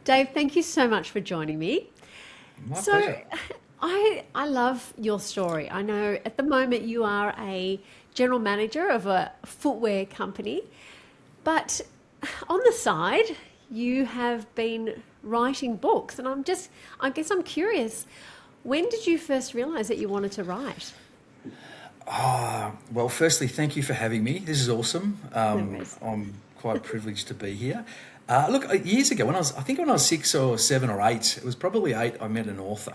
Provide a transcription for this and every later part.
Dave, thank you so much for joining me. My So, pleasure. I love your story. I know at the moment you are a general manager of a footwear company, but on the side, you have been writing books. And I guess I'm curious, when did you first realize that you wanted to write? Well, firstly, thank you for having me. This is awesome. No worries. I'm quite privileged to be here. Look, years ago, I think when I was 6 or 7 or 8, it was probably 8, I met an author.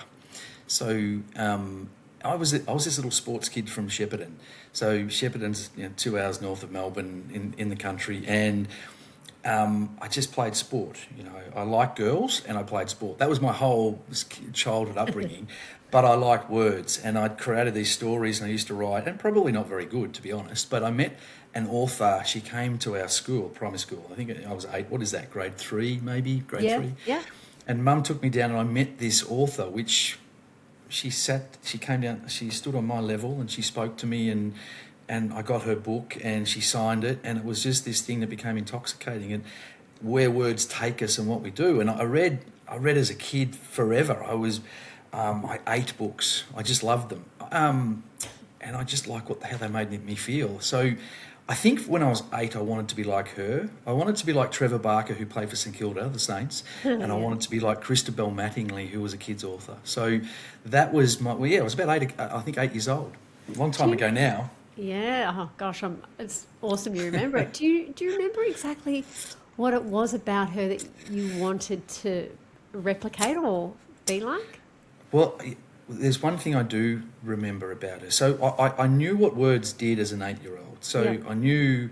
So I was this little sports kid from Shepparton. So Shepparton's 2 hours north of Melbourne in the country, and I just played sport. I like girls and I played sport. That was my whole childhood upbringing. But I like words, and I'd created these stories, and I used to write, and probably not very good, to be honest. But I met an author. She came to our school, primary school. I think I was 8. What is that? Grade 3, maybe grade Yeah, 3. yeah. And Mum took me down, and I met this author, which she came down, she stood on my level, and she spoke to me, and I got her book, and she signed it, and it was just this thing that became intoxicating, and where words take us and what we do. And I read as a kid forever. I ate books. I just loved them, and I just like how they made me feel. So I think when I was 8, I wanted to be like her. I wanted to be like Trevor Barker, who played for St Kilda, the Saints, and I Yeah. wanted to be like Christabel Mattingly, who was a kids author. So that was I was about 8, I think 8 years old. A long Do time you, ago now. yeah. Oh gosh, it's awesome you remember it. Do you remember exactly what it was about her that you wanted to replicate or be like? Well, there's one thing I do remember about her. So I knew what words did as an 8-year-old. Yeah. So I knew,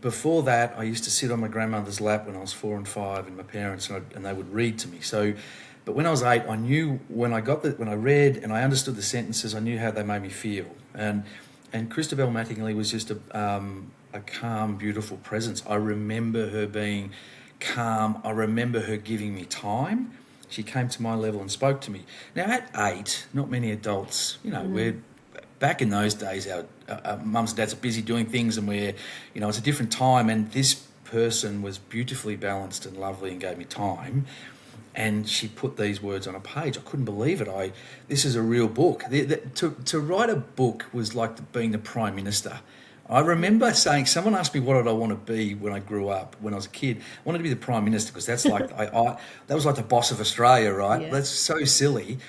before that, I used to sit on my grandmother's lap when I was 4 and 5, and my parents, and they would read to me. So, but when I was 8, I knew when I read and I understood the sentences, I knew how they made me feel. And Christabel Mattingly was just a calm, beautiful presence. I remember her being calm. I remember her giving me time. She came to my level and spoke to me. Now, at 8, not many adults, we're back in those days, our mums and dads are busy doing things, and it's a different time. And this person was beautifully balanced and lovely and gave me time. And she put these words on a page. I couldn't believe it. This is a real book. To write a book was like being the Prime Minister. I remember saying, someone asked me what did I want to be when I grew up, when I was a kid. I wanted to be the Prime Minister, because that's like, that was like the boss of Australia, right? Yeah. That's so silly.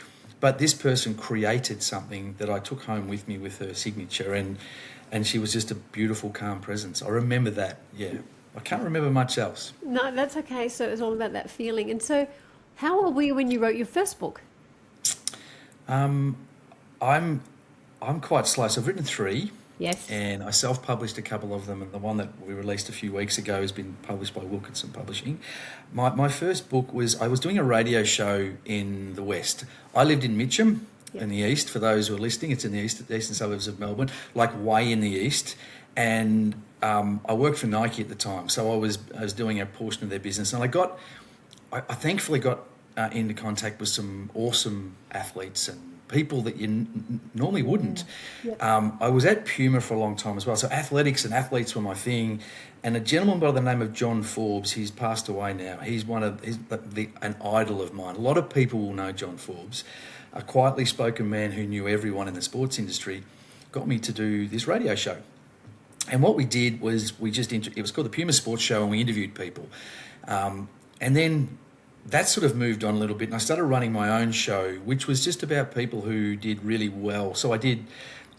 But this person created something that I took home with me with her signature, and she was just a beautiful, calm presence. I remember that, yeah. I can't remember much else. No, that's okay. So it was all about that feeling. And so, how old were you when you wrote your first book? Um, I'm I'm quite slow. So I've written 3. Yes. And I self-published a couple of them, and the one that we released a few weeks ago has been published by Wilkinson Publishing. My first book was, I was doing a radio show in the West. I lived in Mitcham Yep. in the east. For those who are listening, it's in the eastern suburbs of Melbourne, like way in the east. And I worked for Nike at the time, so I was doing a portion of their business, and I thankfully got into contact with some awesome athletes and people that you normally wouldn't. Yep. I was at Puma for a long time as well, so athletics and athletes were my thing. And a gentleman by the name of John Forbes, he's passed away now. He's an idol of mine. A lot of people will know John Forbes, a quietly spoken man who knew everyone in the sports industry, got me to do this radio show. And what we did was it was called the Puma Sports Show, and we interviewed people. And then that sort of moved on a little bit, and I started running my own show, which was just about people who did really well. So I did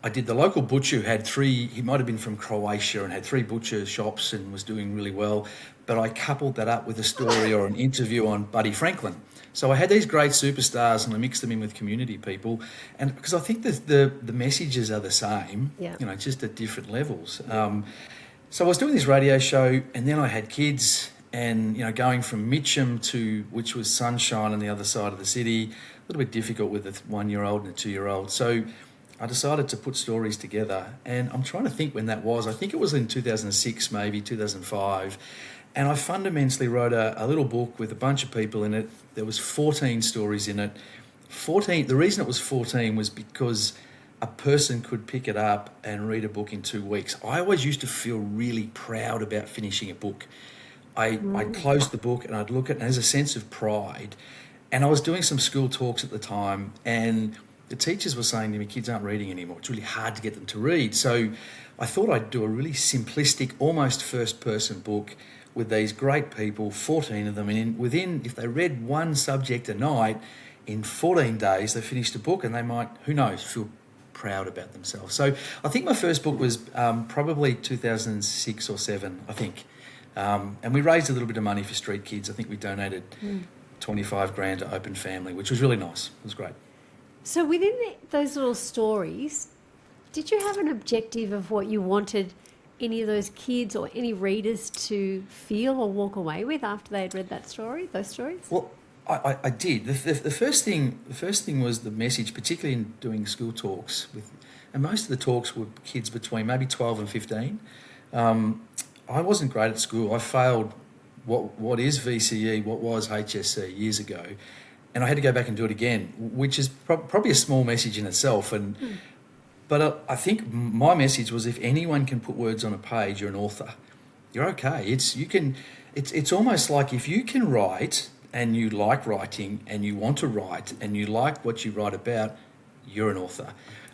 the local butcher who had 3, he might have been from Croatia and had 3 butcher shops and was doing really well. But I coupled that up with a story or an interview on Buddy Franklin. So I had these great superstars and I mixed them in with community people. And because I think that the messages are the same, Yeah. just at different levels. So I was doing this radio show, and then I had kids, and going from Mitcham to, which was sunshine on the other side of the city, a little bit difficult with a 1-year-old and a 2-year-old. So I decided to put stories together, and I'm trying to think when that was. I think it was in 2006, maybe 2005. And I fundamentally wrote a little book with a bunch of people in it. There was 14 stories in it. 14. The reason it was 14 was because a person could pick it up and read a book in 2 weeks. I always used to feel really proud about finishing a book. I'd close the book and I'd look at it, and there's a sense of pride. And I was doing some school talks at the time, and the teachers were saying to me, kids aren't reading anymore. It's really hard to get them to read. So I thought I'd do a really simplistic, almost first-person book with these great people, 14 of them. And if they read one subject a night, in 14 days they finished a book, and they might, who knows, feel proud about themselves. So I think my first book was probably 2006 or 7, I think. And we raised a little bit of money for street kids. I think we donated 25 grand to Open Family, which was really nice. It was great. So within those little stories, did you have an objective of what you wanted any of those kids or any readers to feel or walk away with after they had read those stories? Well, I did. The first thing was the message, particularly in doing school talks and most of the talks were kids between maybe 12 and 15. I wasn't great at school. I failed what is VCE, what was HSC years ago, and I had to go back and do it again, which is probably a small message in itself. But I think my message was, if anyone can put words on a page, you're an author. You're okay. It's almost like if you can write and you like writing and you want to write and you like what you write about, you're an author.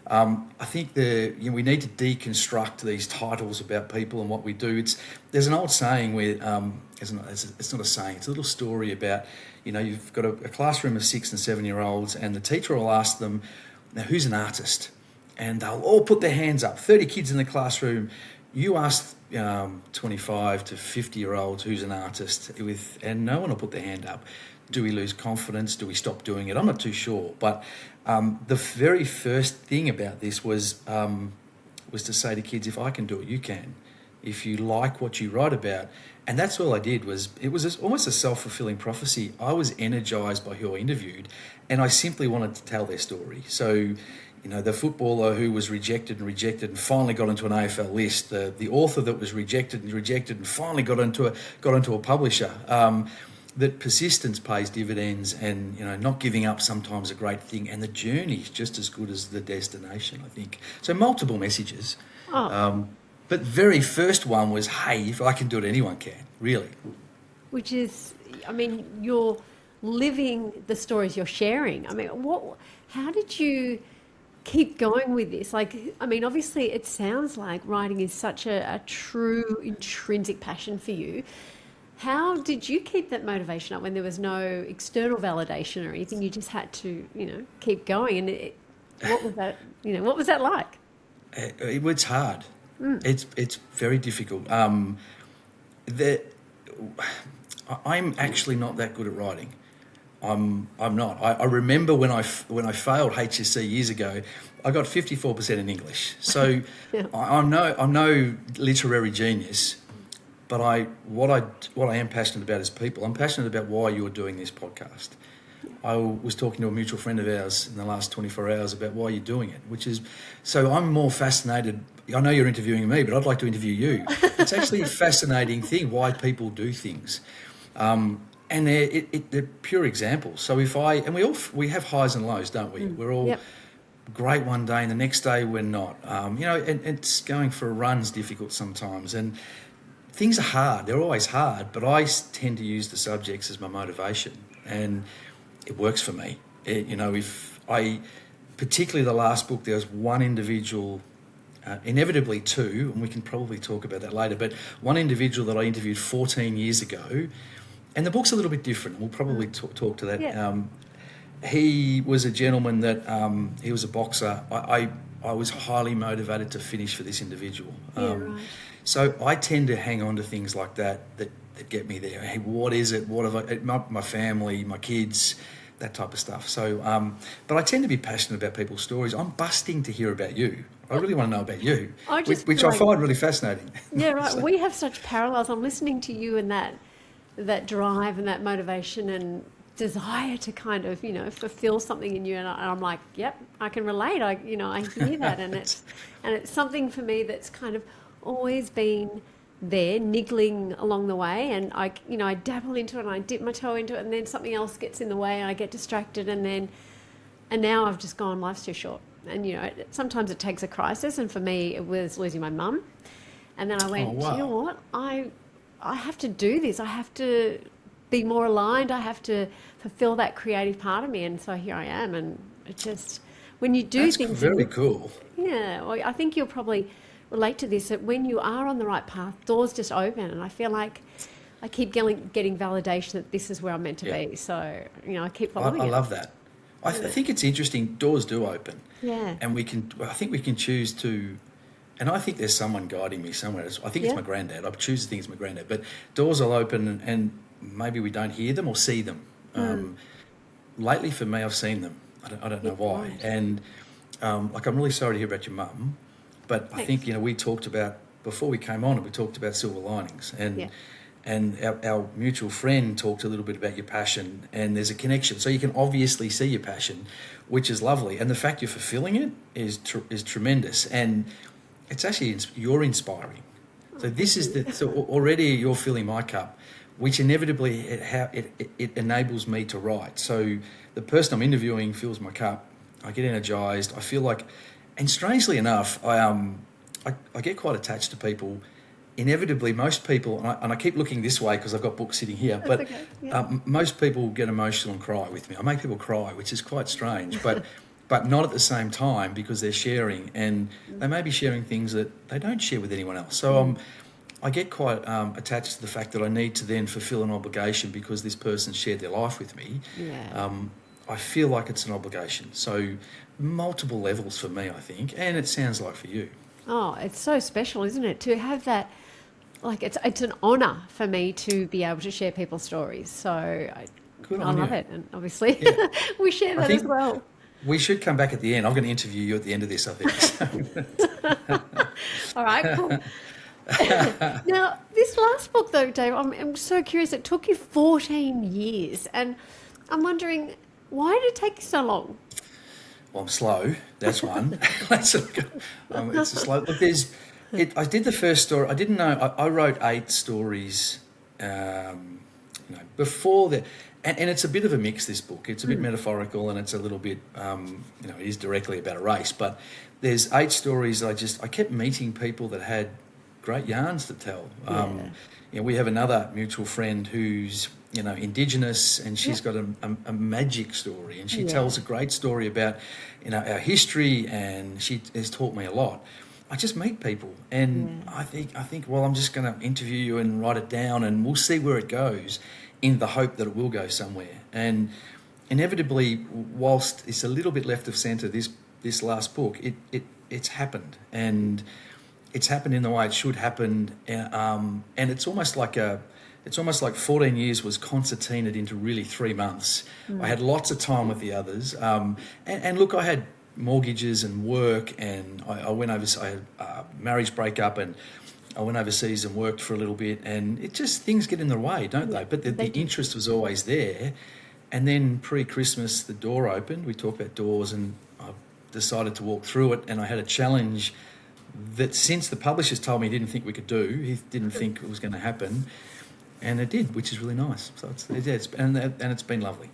I think we need to deconstruct these titles about people and what we do. There's an old saying where it's not a saying. It's a little story about, you've got a classroom of 6 and 7-year-olds, and the teacher will ask them, now who's an artist? And they'll all put their hands up. 30 kids in the classroom. You ask 25 to 50-year-olds who's an artist, and no one will put their hand up. Do we lose confidence? Do we stop doing it? I'm not too sure. But the very first thing about this was to say to kids, if I can do it, you can. If you like what you write about. And that's all I did. It was almost a self-fulfilling prophecy. I was energised by who I interviewed, and I simply wanted to tell their story. So, the footballer who was rejected and finally got into an AFL list, the author that was rejected and finally got into a publisher. That persistence pays dividends, and not giving up sometimes a great thing, and the journey is just as good as the destination, I think. So multiple messages. But very first one was, hey, if I can do it, anyone can, really. Which is, you're living the stories you're sharing. How did you keep going with this? Obviously it sounds like writing is such a true intrinsic passion for you. How did you keep that motivation up when there was no external validation or anything? You just had to, keep going. And what was that? What was that like? It's hard. It's very difficult. I'm actually not that good at writing. I'm not. I remember when I failed HSC years ago, I got 54% in English. So yeah. I'm no literary genius. But what I am passionate about is people. I'm passionate about why you're doing this podcast. I was talking to a mutual friend of ours in the last 24 hours about why you're doing it, so I'm more fascinated. I know you're interviewing me, but I'd like to interview you. It's actually a fascinating thing why people do things. And they're pure examples. So we have highs and lows, don't we? We're all great one day, and the next day we're not. And it's going for a run's difficult sometimes, and things are hard. They're always hard, but I tend to use the subjects as my motivation, and it works for me. Particularly the last book, there was one individual, inevitably two, and we can probably talk about that later, but one individual that I interviewed 14 years ago, and the book's a little bit different. We'll probably talk to that. Yeah. He was a gentleman that, he was a boxer. I was highly motivated to finish for this individual. Right. So I tend to hang on to things like that get me there. Hey, what is it? What have my family, my kids, that type of stuff. So, but I tend to be passionate about people's stories. I'm busting to hear about you. I really want to know about you, which I find really fascinating. Yeah, right. We have such parallels. I'm listening to you and that drive and that motivation and desire to kind of, fulfill something in you. And I'm like, yep, I can relate. I hear that. And it's something for me that's kind of always been there, niggling along the way, and I dabble into it and I dip my toe into it, and then something else gets in the way and I get distracted, and now I've just gone, life's too short. And sometimes it takes a crisis, and for me it was losing my mum, and then I went, you know what, I have to do this. I have to be more aligned. I have to fulfill that creative part of me. And so here I am. And it just, when you do That's things, very cool. yeah, well, I think you'll probably relate to this, that when you are on the right path, doors just open. And I feel like I keep getting validation that this is where I'm meant to Yeah. be. So, I keep I, following I it. love that. I think it's interesting. Doors do open, Yeah. and I think we can choose to. And I think there's someone guiding me somewhere. I think it's Yeah. my granddad. I choose to think it's my granddad. But doors will open, and maybe we don't hear them or see them. Lately, for me, I've seen them. I don't know why. Right. And like, I'm really sorry to hear about your mum. But I think Thanks. we talked about before we came on. We talked about silver linings, Yeah. and our mutual friend talked a little bit about your passion, and there's a connection. So you can obviously see your passion, which is lovely, and the fact you're fulfilling it is tremendous, and it's actually you're inspiring. So this is so already you're filling my cup, which inevitably it enables me to write. So the person I'm interviewing fills my cup. I get energized. I feel like, and strangely enough, I get quite attached to people. Inevitably, most people, and I keep looking this way because I've got books sitting here, but okay. Yeah. most people get emotional and cry with me. I make people cry, which is quite strange, but not at the same time, because they're sharing, and they may be sharing things that they don't share with anyone else. So I get quite attached to the fact that I need to then fulfill an obligation because this person shared their life with me. Yeah. I feel like it's an obligation. So multiple levels for me, I think, and it sounds like for you. Oh, it's so special, isn't it? To have that, like, it's an honour for me to be able to share people's stories. So Good I on love you. it. And obviously Yeah. we share I that as think well. we should come back at the end. I'm going to interview you at the end of this, I think. All right, cool. Now, this last book, though, Dave, I'm so curious. It took you 14 years. And I'm wondering, why did it take you so long? Well, I'm slow. That's one. It's a slow. Look, I did the first story. I didn't know. I wrote 8 stories. Before that, and it's a bit of a mix. This book. It's a bit metaphorical, and it's a little bit. It is directly about a race, but there's 8 stories. I kept meeting people that had great yarns to tell. We have another mutual friend who's Indigenous, and she's got a magic story, and she tells a great story about our history, and she has taught me a lot. I just meet people, and I think well, I'm just going to interview you and write it down, and we'll see where it goes, in the hope that it will go somewhere. And inevitably, whilst it's a little bit left of centre, this last book, it's happened, and it's happened in the way it should happen, and it's almost like 14 years was concertinaed into really 3 months. I had lots of time with the others, and look, I had mortgages and work, and I went overseas. I had a marriage breakup, and I went overseas and worked for a little bit, and it just, things get in the way, don't they? But the interest was always there. And then pre-Christmas, the door opened. We talked about doors, and I decided to walk through it, and I had a challenge that, since the publishers told me he didn't think we could do, he didn't think it was going to happen, and it did, which is really nice. So it's been lovely,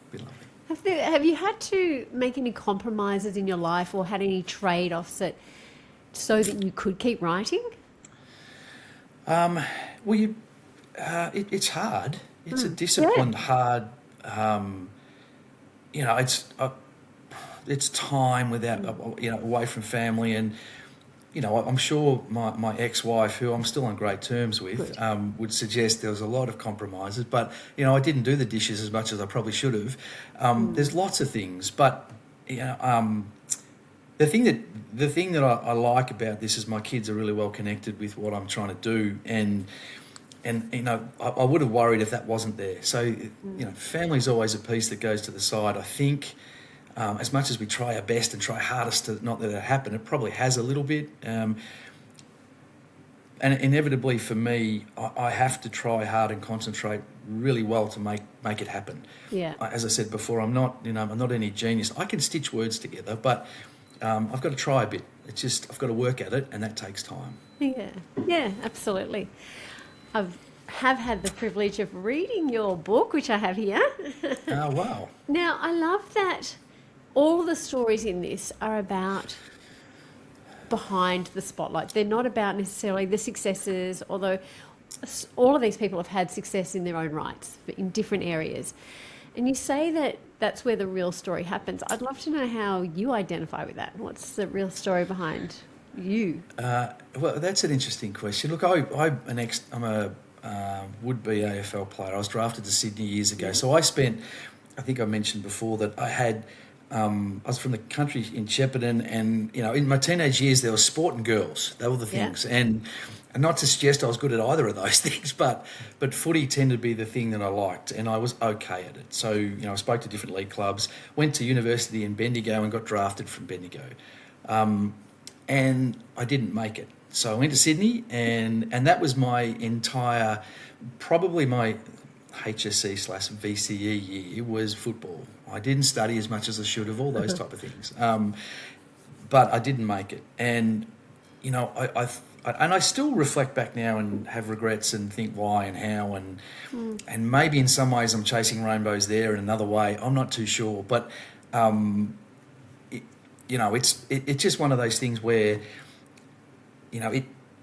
Have you had to make any compromises in your life, or had any trade-offs so that you could keep writing? Well, it's hard. It's a disciplined, hard. It's time without away from family, and I'm sure my ex-wife, who I'm still on great terms with, would suggest there was a lot of compromises. But I didn't do the dishes as much as I probably should have. There's lots of things, but the thing that I like about this is my kids are really well connected with what I'm trying to do, and I would have worried if that wasn't there. So family's always a piece that goes to the side. I think. As much as we try our best and try hardest to not let it happen, it probably has a little bit. And inevitably for me, I have to try hard and concentrate really well to make it happen. Yeah. As I said before, I'm not any genius. I can stitch words together, but I've got to try a bit. It's just, I've got to work at it, and that takes time. Yeah, absolutely. Have had the privilege of reading your book, which I have here. Oh, wow. Now, I love that all the stories in this are about behind the spotlight. They're not about necessarily the successes, although all of these people have had success in their own rights, but in different areas. And you say that that's where the real story happens. I'd love to know how you identify with that. What's the real story behind you? Well, that's an interesting question. Look, I'm a would-be AFL player. I was drafted to Sydney years ago. So I spent, I think I mentioned before that I was from the country in Shepparton, and in my teenage years there was sport and girls. They were the things, and not to suggest I was good at either of those things, but footy tended to be the thing that I liked, and I was okay at it. So I spoke to different league clubs, went to university in Bendigo, and got drafted from Bendigo, and I didn't make it. So I went to Sydney, and that was my entire, probably my HSC/VCE year was football. I didn't study as much as I should have, all those type of things. But I didn't make it. And, I still reflect back now and have regrets and think why and how, and maybe in some ways I'm chasing rainbows there, and another way I'm not too sure. But, it's just one of those things where,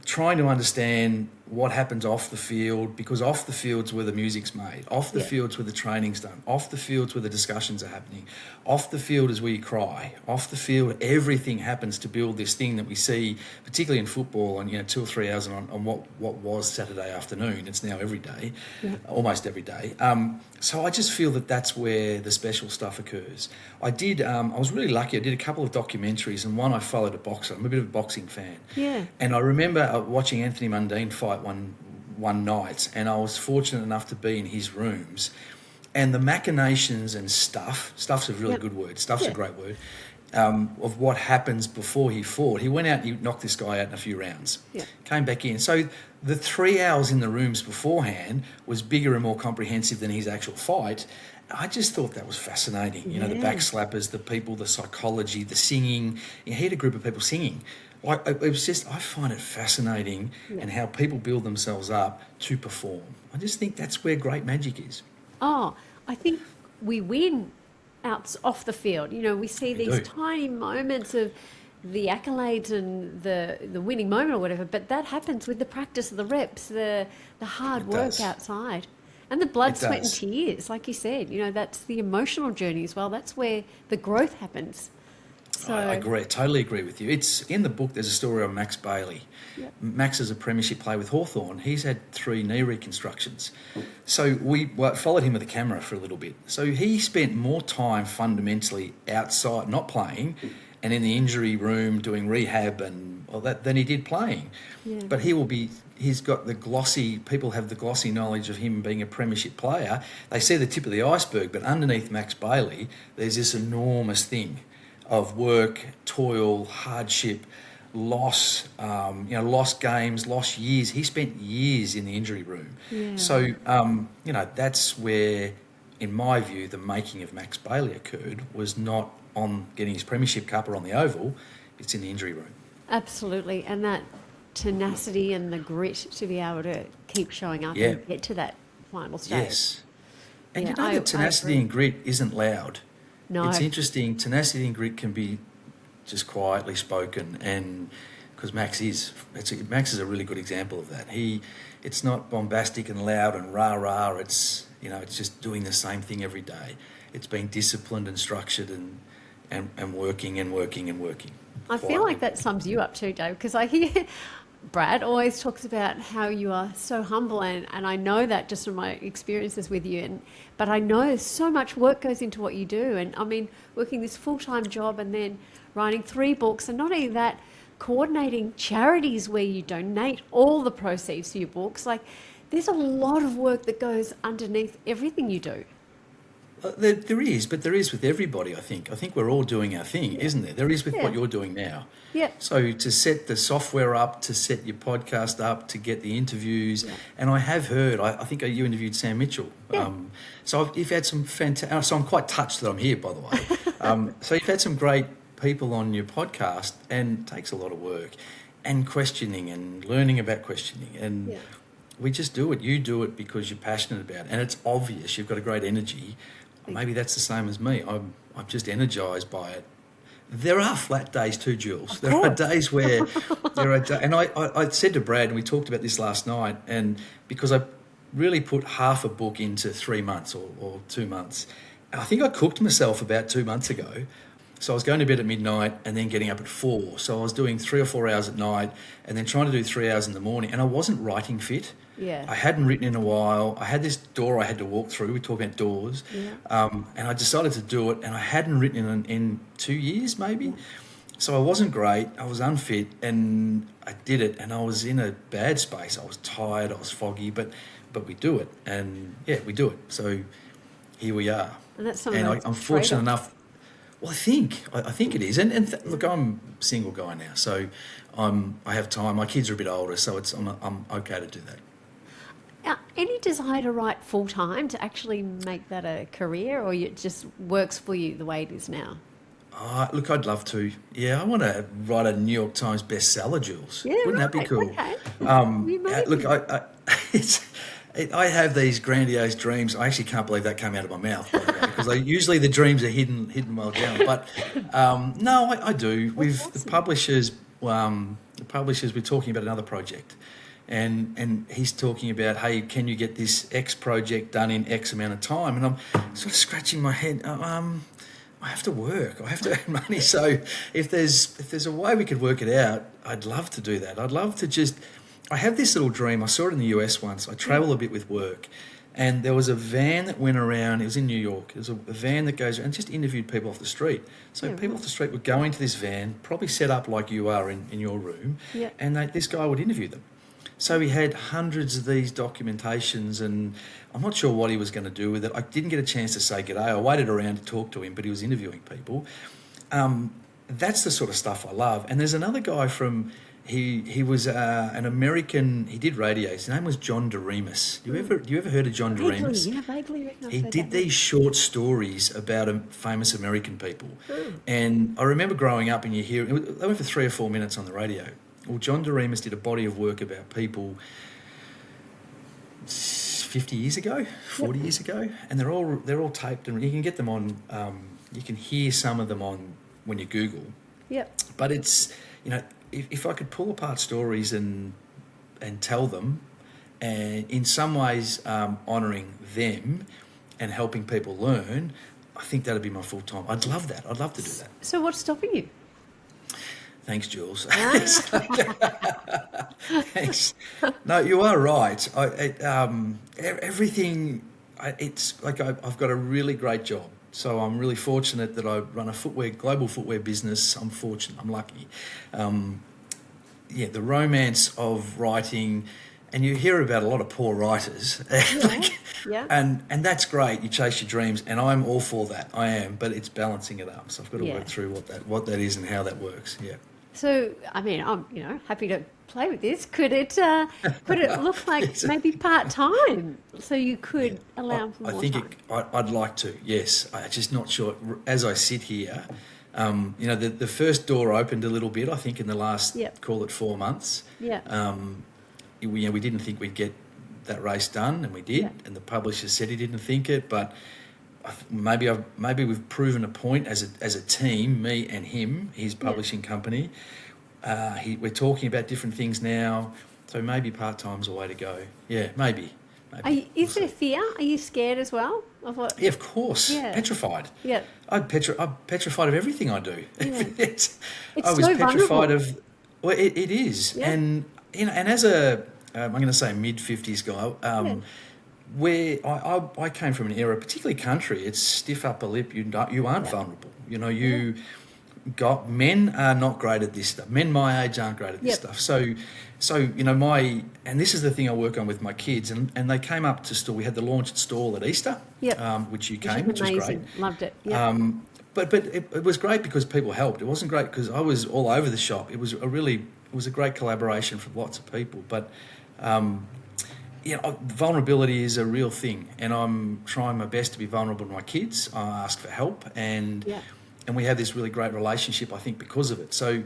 trying to understand what happens off the field, because off the field's where the music's made, off the field's where the training's done, off the field's where the discussions are happening, off the field is where you cry, off the field everything happens to build this thing that we see, particularly in football, on 2 or 3 hours on what was Saturday afternoon. It's now every day, almost every day. So I just feel that that's where the special stuff occurs. I was really lucky. I did a couple of documentaries, and one I followed a boxer. I'm a bit of a boxing fan. Yeah. And I remember watching Anthony Mundine fight one night, and I was fortunate enough to be in his rooms, and the machinations and stuff's a really good word, stuff's a great word, of what happens before he fought. He went out and he knocked this guy out in a few rounds, came back in. So the 3 hours in the rooms beforehand was bigger and more comprehensive than his actual fight. I just thought that was fascinating. The backslappers, the people, the psychology, the singing. He had a group of people singing. It was just, I find it fascinating, and how people build themselves up to perform. I just think that's where great magic is. Oh, I think we win off the field. We see these tiny moments of the accolades and the winning moment or whatever, but that happens with the practice, the reps, the hard work outside. And the blood, sweat and tears, like you said. That's the emotional journey as well. That's where the growth happens. So, I agree, totally agree with you. It's in the book. There's a story on Max Bailey. Yep. Max is a premiership player with Hawthorn. He's had 3 knee reconstructions. So we followed him with a camera for a little bit. So he spent more time fundamentally outside, not playing, and in the injury room doing rehab and all that than he did playing. Yeah. But he's got the glossy, people have the glossy knowledge of him being a premiership player. They see the tip of the iceberg, but underneath Max Bailey, there's this enormous thing of work, toil, hardship, loss, lost games, lost years. He spent years in the injury room. Yeah. So, that's where, in my view, the making of Max Bailey occurred, was not on getting his premiership cup or on the oval, it's in the injury room. Absolutely. And that tenacity and the grit to be able to keep showing up and get to that final stage. Yes. And the tenacity and grit isn't loud. No. It's interesting. Tenacity and grit can be just quietly spoken, and because Max is a really good example of that. It's not bombastic and loud and rah-rah. It's just doing the same thing every day. It's being disciplined and structured and working and working and working. I feel like that sums you up too, Dave, because I hear Brad always talks about how you are so humble, and I know that just from my experiences with you, but I know so much work goes into what you do, and I mean, working this full-time job and then writing 3 books, and not only that, coordinating charities where you donate all the proceeds for your books. Like, there's a lot of work that goes underneath everything you do. There is, but there is with everybody, I think. I think we're all doing our thing, isn't there? There is with what you're doing now. Yeah. So to set the software up, to set your podcast up, to get the interviews, and I have heard, I think you interviewed Sam Mitchell. Yeah. So you've had some fantastic, so I'm quite touched that I'm here, by the way. So you've had some great people on your podcast, and it takes a lot of work and questioning and learning about questioning. And we just do it. You do it because you're passionate about it, and it's obvious. You've got a great energy. Maybe that's the same as me. I'm just energised by it. There are flat days too, Jules. Of There are course. days where and I said to Brad, and we talked about this last night, and because I really put half a book into 3 months or 2 months, and I think I cooked myself about 2 months ago. So I was going to bed at midnight and then getting up at 4. So I was doing 3 or 4 hours at night and then trying to do 3 hours in the morning. And I wasn't writing fit. Yeah. I hadn't written in a while. I had this door I had to walk through. We talk about doors. Yeah. And I decided to do it, and I hadn't written in 2 years maybe. So I wasn't great. I was unfit, and I did it, and I was in a bad space. I was tired. I was foggy, but we do it, and yeah, we do it. So here we are. And that's And I'm fortunate enough. Well, I think it is, and look, I'm a single guy now, so I have time. My kids are a bit older, so I'm okay to do that. Any desire to write full time to actually make that a career, or it just works for you the way it is now? Look, I'd love to. Yeah, I want to write a New York Times bestseller, Jules. Yeah, Wouldn't that be right, cool? okay. Look, I have these grandiose dreams. I actually can't believe that came out of my mouth, by the way, because usually the dreams are hidden well down. But no, I do. With awesome. the publishers, we're talking about another project, and he's talking about, hey, can you get this X project done in X amount of time? And I'm sort of scratching my head. I have to work. I have to earn money. So if there's a way we could work it out, I'd love to do that. I'd love to just. I have this little dream. I saw it in the US once. I travel a bit with work, and there was a van that went around. It was in New York. It was a van that goes around and just interviewed people off the street. So people off the street would go into this van, probably set up like you are in your room, and this guy would interview them. So he had hundreds of these documentations, and I'm not sure what he was going to do with it. I didn't get a chance to say g'day. I waited around to talk to him, but he was interviewing people. That's the sort of stuff I love. And there's another guy he was an American. He did radio. His name was John Doremus. You ever heard of John Doremus? Vaguely. He did these short stories about famous American people. And I remember growing up and you hear, they went for 3 or 4 minutes on the radio. Well, John Doremus did a body of work about people 50 years ago, 40 years ago, and they're all taped, and you can get them on, you can hear some of them on when you Google. Yep. But it's, if I could pull apart stories and tell them, and in some ways honouring them and helping people learn, I think that'd be my full time. I'd love that. I'd love to do that. So what's stopping you? Thanks, Jules. Thanks. No, you are right. Everything. It's like I've got a really great job. So I'm really fortunate that I run a global footwear business. I'm fortunate. I'm lucky. The romance of writing, and you hear about a lot of poor writers. And that's great. You chase your dreams, and I'm all for that. I am, but it's balancing it up. So I've got to work through what that is and how that works. Yeah. So I'm happy to play with this. Could it look like maybe part time, so you could allow for more time? I'd like to. Yes, I'm just not sure. As I sit here, the first door opened a little bit. I think in the last call it 4 months. Yeah. We didn't think we'd get that race done, and we did. And the publisher said he didn't think it, but maybe we've proven a point as a team, me and him, his publishing company. We're talking about different things now, so maybe part-time's a way to go. Yeah, maybe. Is there fear? Are you scared as well of what? Yeah, of course. Yeah. Petrified. Yeah. I'm petrified of everything I do. Yeah. I was so petrified vulnerable. of. Well, it is, and and as a I'm going to say mid-50s guy. Where I came from an era, particularly country, it's stiff upper lip. You aren't vulnerable. Men are not great at this stuff. Men my age aren't great at this stuff. So and this is the thing I work on with my kids, and they came up to store. We had the launch at stall at Easter, which was great. Loved it. But it was great because people helped. It wasn't great because I was all over the shop. It was a great collaboration from lots of people, but. Vulnerability is a real thing, and I'm trying my best to be vulnerable to my kids. I ask for help, and we have this really great relationship, I think, because of it. So,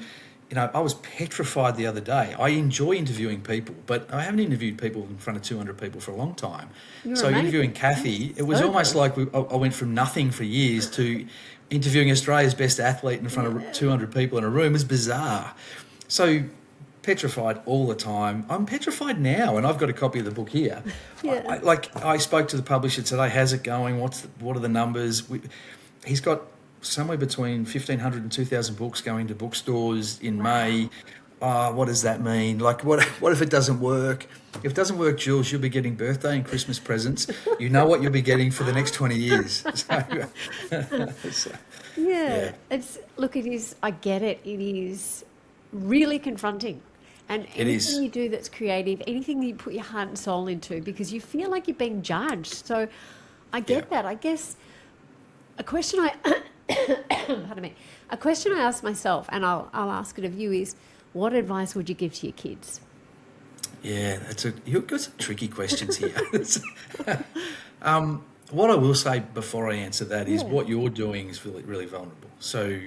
I was petrified the other day. I enjoy interviewing people, but I haven't interviewed people in front of 200 people for a long time. You're amazing. Interviewing Kathy, it was almost like I went from nothing for years to interviewing Australia's best athlete in front of 200 people in a room is bizarre. So petrified all the time. I'm petrified now, and I've got a copy of the book here. Yeah. I spoke to the publisher today. How's it going? What are the numbers? He's got somewhere between 1,500 and 2,000 books going to bookstores in May. What does that mean? Like, what if it doesn't work? If it doesn't work, Jules, you'll be getting birthday and Christmas presents. You know what you'll be getting for the next 20 years. Yeah. It is, I get it. It is really confronting. And anything you do that's creative, anything that you put your heart and soul into, because you feel like you're being judged. So I get that. I guess a question pardon me, a question I ask myself, and I'll ask it of you, is what advice would you give to your kids? Yeah, you've got some tricky questions here. What I will say before I answer that is what you're doing is really, really vulnerable. So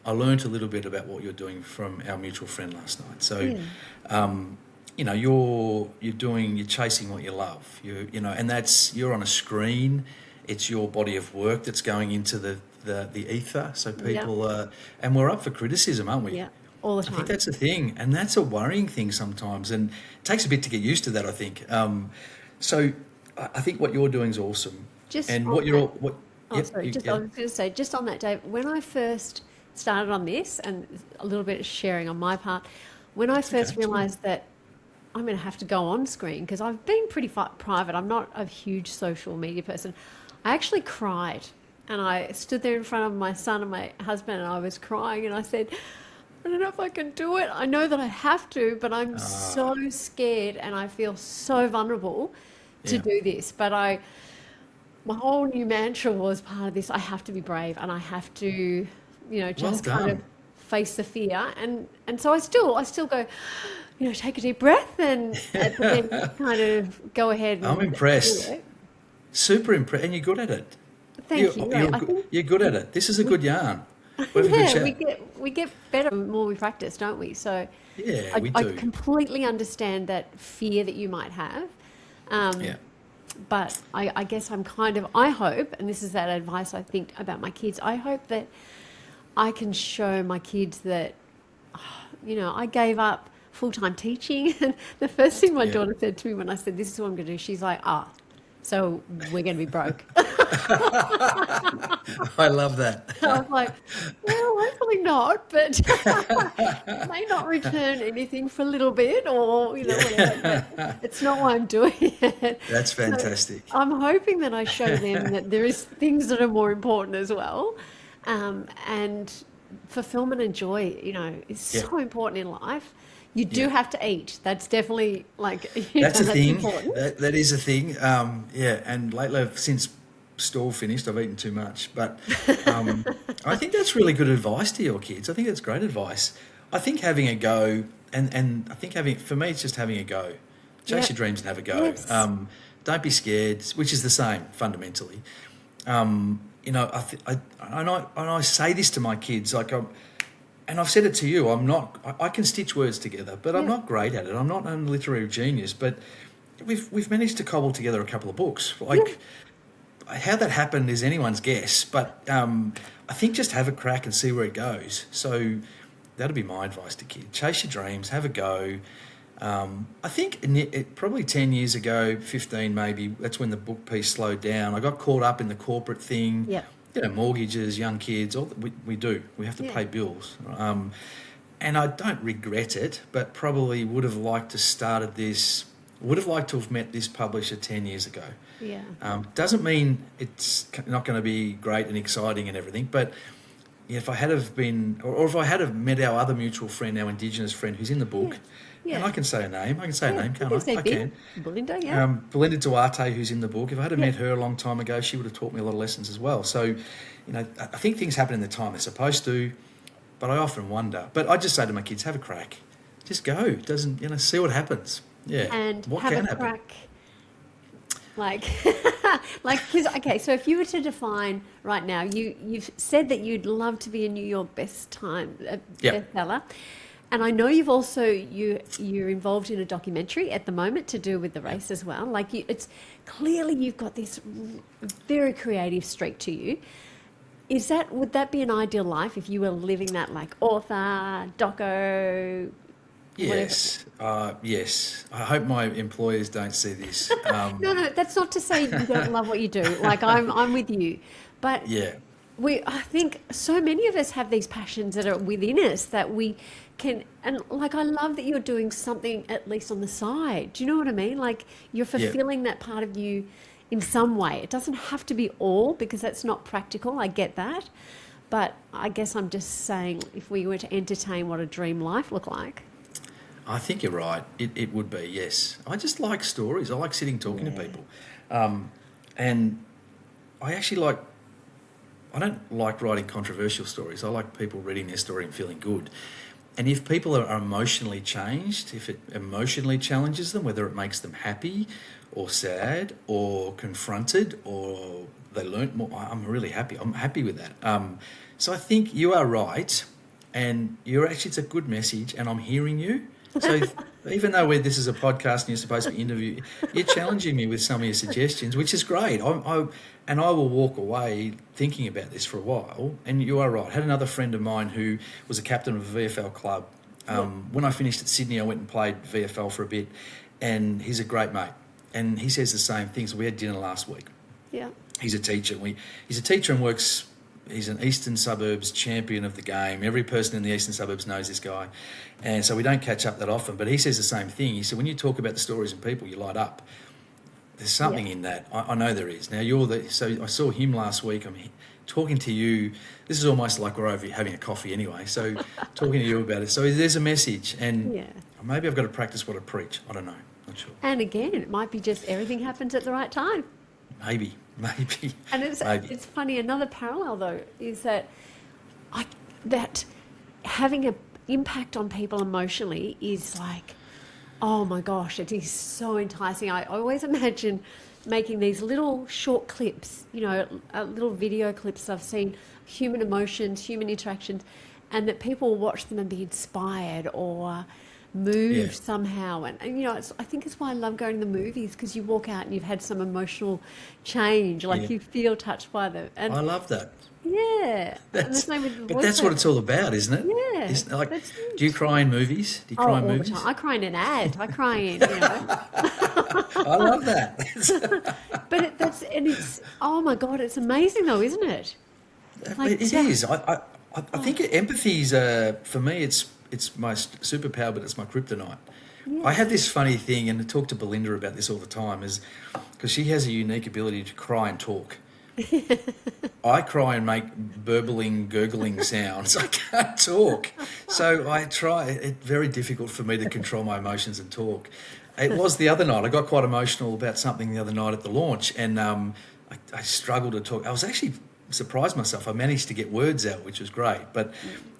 I learned a little bit about what you're doing from our mutual friend last night. So, you know, you're chasing what you love. And you're on a screen. It's your body of work that's going into the ether. So people and we're up for criticism, aren't we? Yeah, all the time. I think that's the thing, and that's a worrying thing sometimes, and it takes a bit to get used to that, I think. So I think what you're doing is awesome. I was going to say, just on that, Dave, when I first started on this, and a little bit of sharing on my part, when I first realised that I'm going to have to go on screen, because I've been pretty private, I'm not a huge social media person, I actually cried. And I stood there in front of my son and my husband, and I was crying, and I said, I don't know if I can do it. I know that I have to, but I'm so scared, and I feel so vulnerable to do this. But my whole new mantra was part of this. I have to be brave, and I have to, just kind of face the fear. And so I still go, take a deep breath and then kind of go ahead. I'm impressed. Super impressed, and you're good at it. Thank you. You're good at it. This is a good yarn. We get better the more we practice, don't we? So yeah, we do. I completely understand that fear that you might have. But I guess I hope, and this is that advice I think about my kids, I hope that I can show my kids that, I gave up full-time teaching. And the first thing my daughter said to me when I said, this is what I'm going to do, she's like, so we're going to be broke. I love that. I was like, well, hopefully not, but may not return anything for a little bit, or whatever. But it's not why I'm doing it. That's fantastic. So I'm hoping that I show them that there is things that are more important as well, and fulfillment and joy. Is so important in life. You do have to eat. That's definitely that's a thing. Important. That is a thing. And lately, since stall finished, I've eaten too much. But I think that's really good advice to your kids. I think that's great advice. I think having a go, and I think for me, it's just having a go. Chase your dreams and have a go. Yes. Don't be scared, which is the same fundamentally. I say this to my kids, and I've said it to you, I can stitch words together, but I'm not great at it. I'm not a literary genius, but we've managed to cobble together a couple of books. How that happened is anyone's guess, but I think just have a crack and see where it goes. So that'd be my advice to kids. Chase your dreams, have a go. I think probably 10 years ago, 15 maybe, that's when the book piece slowed down. I got caught up in the corporate thing. Yeah. Mortgages, young kids, we do. We have to pay bills. And I don't regret it, but probably would have liked to have met this publisher 10 years ago. Yeah. Doesn't mean it's not going to be great and exciting and everything, but if I had have been, or if I had have met our other mutual friend, our Indigenous friend who's in the book, and I can say her name. I can say her name, can't I? I can. Belinda, Belinda Duarte, who's in the book. If I had met her a long time ago, she would have taught me a lot of lessons as well. So, I think things happen in the time they're supposed to, but I often wonder. But I just say to my kids, have a crack. Just go. It doesn't, see what happens. Yeah. And what have can a happen? Crack. So if you were to define right now, you've said that you'd love to be a New York bestseller. And I know you've also, you're involved in a documentary at the moment to do with the race as well. It's clearly you've got this very creative streak to you. Would that be an ideal life if you were living that like author, doco, whatever? Yes, yes. I hope my employers don't see this. No, no, that's not to say you don't love what you do. Like I'm with you. But Yeah, I think so many of us have these passions that are within us that we can, and like I love that you're doing something at least on the side. Do you know what I mean? Like you're yeah. fulfilling that part of you in some way. It doesn't have to be all because that's not practical. I get that. But I guess I'm just saying if we were to entertain what a dream life looked like. I think you're right. It would be, yes. I just like stories. I like sitting talking to Yeah. people. And I actually like, I don't like writing controversial stories. I like people reading their story and feeling good. And if people are emotionally changed, if it emotionally challenges them, whether it makes them happy or sad or confronted or they learnt more, I'm really happy. I'm happy with that. So I think you are right. And you're actually, it's a good message and I'm hearing you. So even though this is a podcast and you're supposed to be interviewing, you're challenging me with some of your suggestions, which is great. And I will walk away thinking about this for a while. And you are right. I had another friend of mine who was a captain of a VFL club. When I finished at Sydney, I went and played VFL for a bit. And he's a great mate. And he says the same thing. So we had dinner last week. Yeah. He's a teacher. He's a teacher and works. He's an Eastern Suburbs champion of the game. Every person in the Eastern Suburbs knows this guy. And so we don't catch up that often. But he says the same thing. He said, when you talk about the stories and people, you light up. There's something in that. I know there is. Now, so I saw him last week. I'm talking to you. This is almost like we're over having a coffee anyway. So talking to you about it. So there's a message. And Yeah. maybe I've got to practice what I preach. I don't know. Not sure. And again, it might be just everything happens at the right time. Maybe. And it's funny. Another parallel though is that that having an impact on people emotionally is like, oh my gosh, it is so enticing. I always imagine making these little short clips, little video clips I've seen, human emotions, human interactions, and that people will watch them and be inspired or moved somehow. And I think it's why I love going to the movies because you walk out and you've had some emotional change, like you feel touched by them. And I love that. yeah. And the same with the But that's what it's all about, isn't it? Yeah. Do you cry in movies? Do you cry in all the movies? time. I cry in an ad. I cry in, I love that. But it's oh my God, it's amazing though, isn't it? Like It is. I think empathy's for me. It's my superpower, but it's my kryptonite. Yeah. I have this funny thing, and I talk to Belinda about this all the time, is because she has a unique ability to cry and talk. I cry and make burbling, gurgling sounds. I can't talk. So I try. It's very difficult for me to control my emotions and talk. It was the other night. I got quite emotional about something the other night at the launch, and I struggled to talk. I was actually surprised myself. I managed to get words out, which was great. But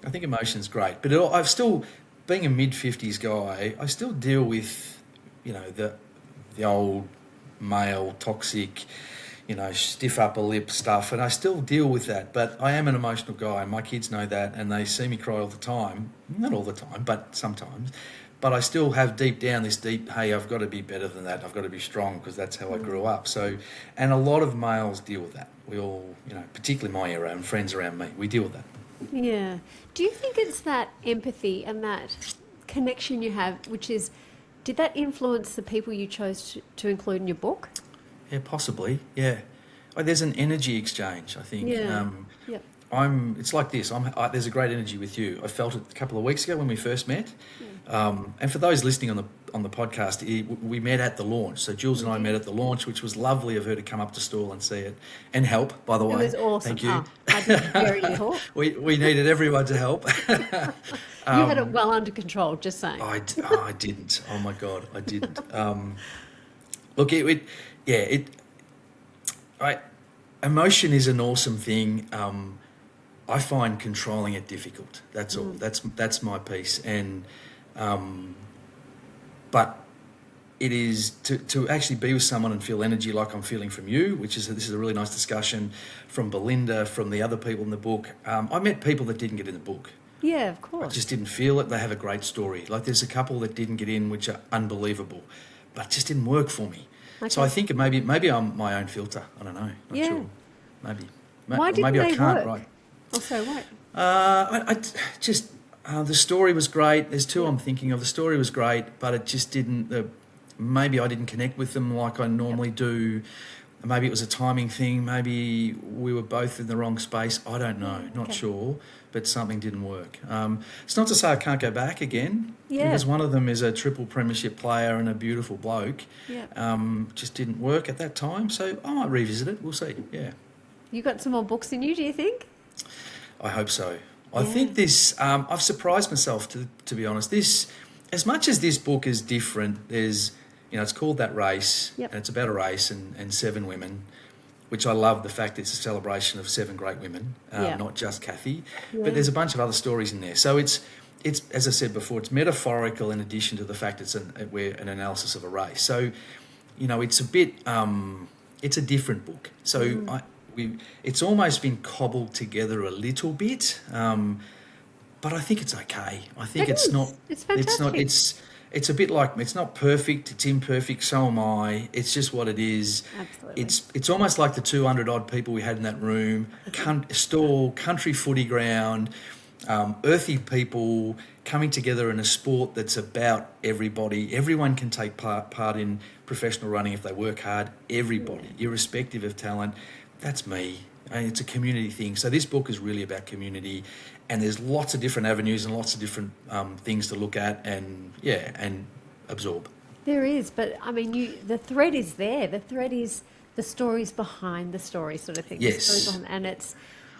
I think emotion's great. But I've still, being a mid-50s guy, I still deal with, the old male toxic, stiff upper lip stuff, and I still deal with that. But I am an emotional guy, and my kids know that, and they see me cry all the time. Not all the time, but sometimes. But I still have deep down this hey, I've got to be better than that. I've got to be strong because that's how I grew up. So, and a lot of males deal with that. We all, particularly my era and friends around me, we deal with that. Yeah. Do you think it's that empathy and that connection you have, did that influence the people you chose to include in your book? Yeah, possibly. Yeah. There's an energy exchange, I think. Yeah. Yep. It's like this. There's a great energy with you. I felt it a couple of weeks ago when we first met. And for those listening on the podcast, we met at the launch. So Jules and I met at the launch, which was lovely of her to come up to stall and see it and help. By the way, It was awesome. Thank you. Oh, I did very little. we needed everyone to help. You had it well under control. Just saying. I didn't. Oh my God, I didn't. Look, emotion is an awesome thing. I find controlling it difficult. That's all. That's my piece. And but it is to actually be with someone and feel energy like I'm feeling from you, this is a really nice discussion from Belinda, from the other people in the book. I met people that didn't get in the book. Yeah, of I course. just didn't feel it. They have a great story. Like there's a couple that didn't get in, which are unbelievable, but it just didn't work for me. Okay. So I think maybe I'm my own filter. I don't know. Not sure. Maybe. Why didn't Maybe I they can't work? write. Oh, sorry, what? I just the story was great. There's two I'm thinking of. The story was great, but it just didn't. Maybe I didn't connect with them like I normally do. Maybe it was a timing thing. Maybe we were both in the wrong space. I don't know. Not sure. But something didn't work. It's not to say I can't go back again, Yeah. because one of them is a triple premiership player and a beautiful bloke. Yeah. Just didn't work at that time, so I might revisit it. We'll see. Yeah, You got some more books in you, do you think? I hope so. I think this. I've surprised myself to be honest. This, as much as this book is different, there's it's called That Race, Yep. and it's about a race and 7 women, which I love the fact it's a celebration of 7 great women, not just Kathy. Yeah. But there's a bunch of other stories in there. So it's as I said before, it's metaphorical in addition to the fact it's an analysis of a race. So, it's a bit it's a different book. So it's almost been cobbled together a little bit, but I think it's okay. I think it's not. It's fantastic. It's a bit like, it's not perfect, it's imperfect, so am I. It's just what it is. Absolutely. It's almost like the 200 odd people we had in that room, country footy ground, earthy people coming together in a sport that's about everybody. Everyone can take part in professional running if they work hard. Everybody, irrespective of talent. That's me. And it's a community thing. So this book is really about community, and there's lots of different avenues and lots of different things to look at and absorb. There is, but I mean, the thread is there. The thread is the stories behind the story, sort of thing. The Yes. stories behind, and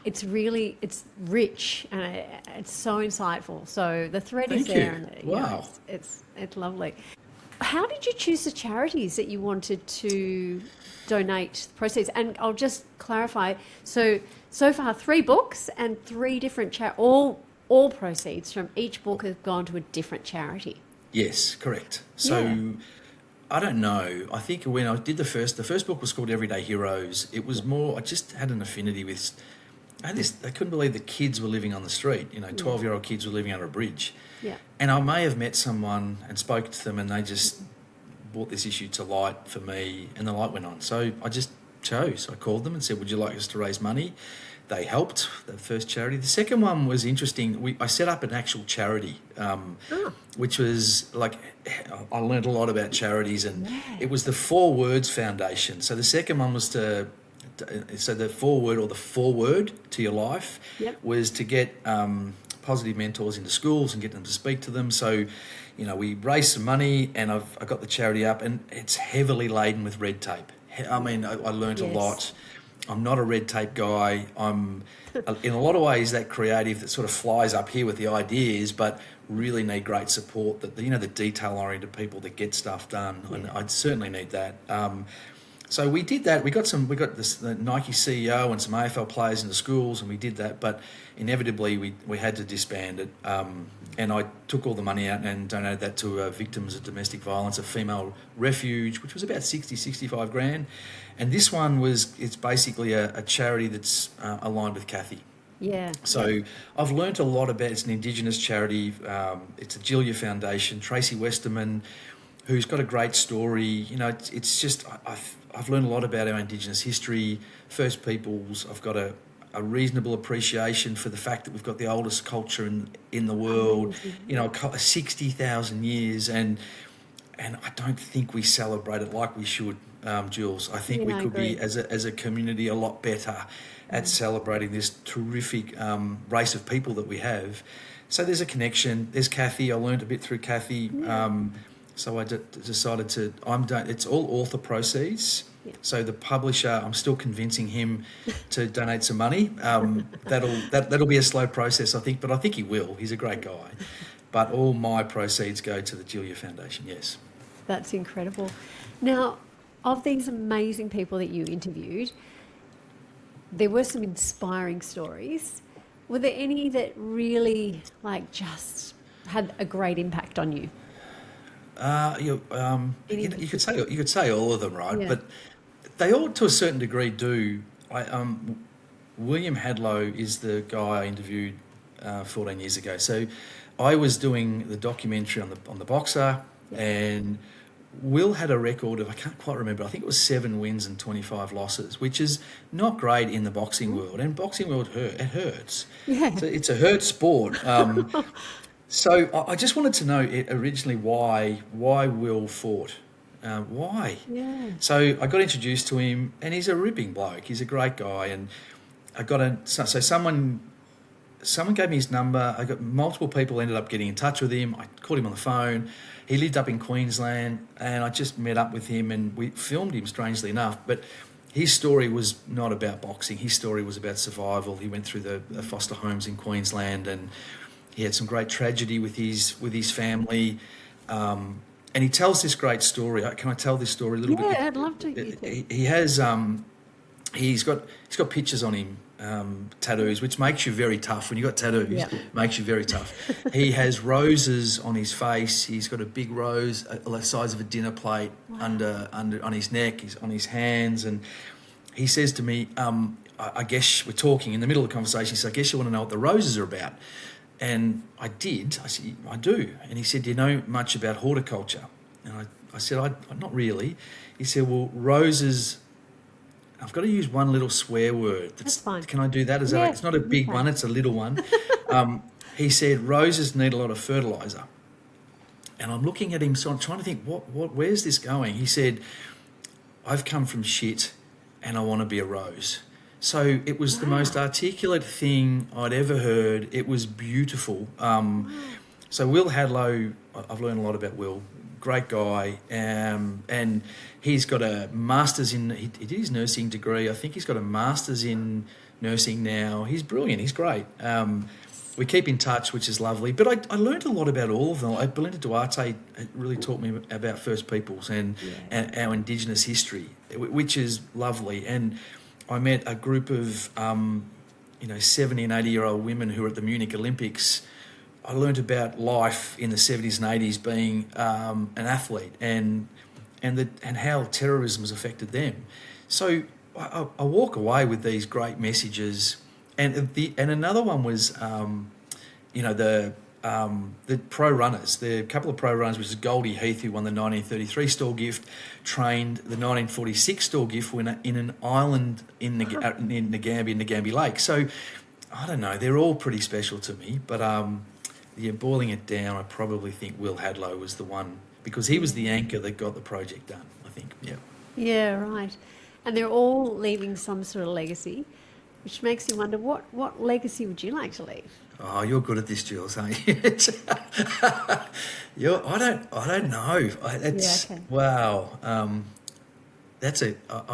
it's really rich and it's so insightful. So the thread is Thank there, you. and Wow. it's lovely. How did you choose the charities that you wanted to donate the proceeds? And I'll just clarify. So far, 3 books and 3 different all proceeds from each book have gone to a different charity. Yes, correct. So I don't know. I think when I did the first book was called Everyday Heroes. It was more, I just had an affinity with, I couldn't believe that kids were living on the street. 12-year-old kids were living under a bridge. Yeah. And I may have met someone and spoke to them, and they just brought this issue to light for me, and the light went on. So I just chose. I called them and said, would you like us to raise money? They helped, the first charity. The second one was interesting. I set up an actual charity, which was like, I learned a lot about charities, and it was the 4 Words Foundation. So the second one was so the foreword to your life was to get positive mentors into schools and get them to speak to them. So, we raised some money, and I got the charity up, and it's heavily laden with red tape. I mean, I learned a lot. I'm not a red tape guy. I'm, in a lot of ways, that creative that sort of flies up here with the ideas, but really need great support. That the detail-oriented people that get stuff done. And I'd certainly need that. So we did that. We got the Nike CEO and some AFL players in the schools, and we did that. But inevitably, we had to disband it. And I took all the money out and donated that to victims of domestic violence, a female refuge, which was about 65 grand. And this one it's basically a charity that's aligned with Kathy. Yeah. So I've learnt a lot about, it's an Indigenous charity. It's a Julia Foundation. Tracy Westerman, who's got a great story. It's just, I've learned a lot about our Indigenous history, First Peoples. I've got a reasonable appreciation for the fact that we've got the oldest culture in the world, 60,000 years, and I don't think we celebrate it like we should, Jules. I think we could be, as a community, a lot better at celebrating this terrific race of people that we have. So there's a connection. There's Kathy. I learned a bit through Kathy. So I decided it's all author proceeds. Yeah. So the publisher, I'm still convincing him to donate some money. That'll be a slow process, I think, but I think he will. He's a great guy. But all my proceeds go to the Julia Foundation, yes. That's incredible. Now, of these amazing people that you interviewed, there were some inspiring stories. Were there any that really, just had a great impact on you? You could say all of them, right? Yeah. But they all, to a certain degree, do. William Hadlow is the guy I interviewed 14 years ago. So I was doing the documentary on the boxer, and Will had a record of, I can't quite remember, I think it was 7 wins and 25 losses, which is not great in the boxing world. And boxing world, it hurts. Yeah. So it's a hurt sport. So I just wanted to know originally why Will fought. Why? Yeah. So I got introduced to him, and he's a ripping bloke. He's a great guy, and so someone gave me his number. I got multiple people ended up getting in touch with him. I called him on the phone. He lived up in Queensland, and I just met up with him, and we filmed him, strangely enough. But his story was not about boxing. His story was about survival. He went through the foster homes in Queensland, and he had some great tragedy with his family. And he tells this great story. Can I tell this story a little bit? Yeah, I'd love to hear it. He has he's got pictures on him, tattoos, which makes you very tough. When you got tattoos, makes you very tough. He has roses on his face. He's got a big rose the size of a dinner plate under on his neck. He's on his hands, and he says to me, I guess we're talking in the middle of the conversation. He said, I guess you want to know what the roses are about. And I did. I said, I do. And he said, do you know much about horticulture? And I said, not really. He said, well, roses, I've got to use one little swear word. That's fine. Can I do that? It's not a big one, it's a little one. He said, roses need a lot of fertiliser. And I'm looking at him, so I'm trying to think, where's this going? He said, I've come from shit and I want to be a rose. So it was the most articulate thing I'd ever heard. It was beautiful. So Will Hadlow, I've learned a lot about Will. Great guy. And he's got a master's he did his nursing degree. I think he's got a master's in nursing now. He's brilliant. He's great. We keep in touch, which is lovely. But I learned a lot about all of them. Belinda Duarte really taught me about First Peoples and our Indigenous history, which is lovely. And I met a group of 70 and 80-year-old women who were at the Munich Olympics. I learned about life in the 70s and 80s being an athlete and how terrorism has affected them. So I walk away with these great messages. And another one was the pro runners, the couple of pro runners, which is Goldie Heath, who won the 1933 Stall Gift, trained the 1946 Stall Gift winner in an island in Nagambie Lake. So I don't know, they're all pretty special to me, but boiling it down, I probably think Will Hadlow was the one, because he was the anchor that got the project done, I think. Yeah, right. And they're all leaving some sort of legacy, which makes you wonder, what legacy would you like to leave? Oh, you're good at this, Jules, aren't you? I don't know. Wow. I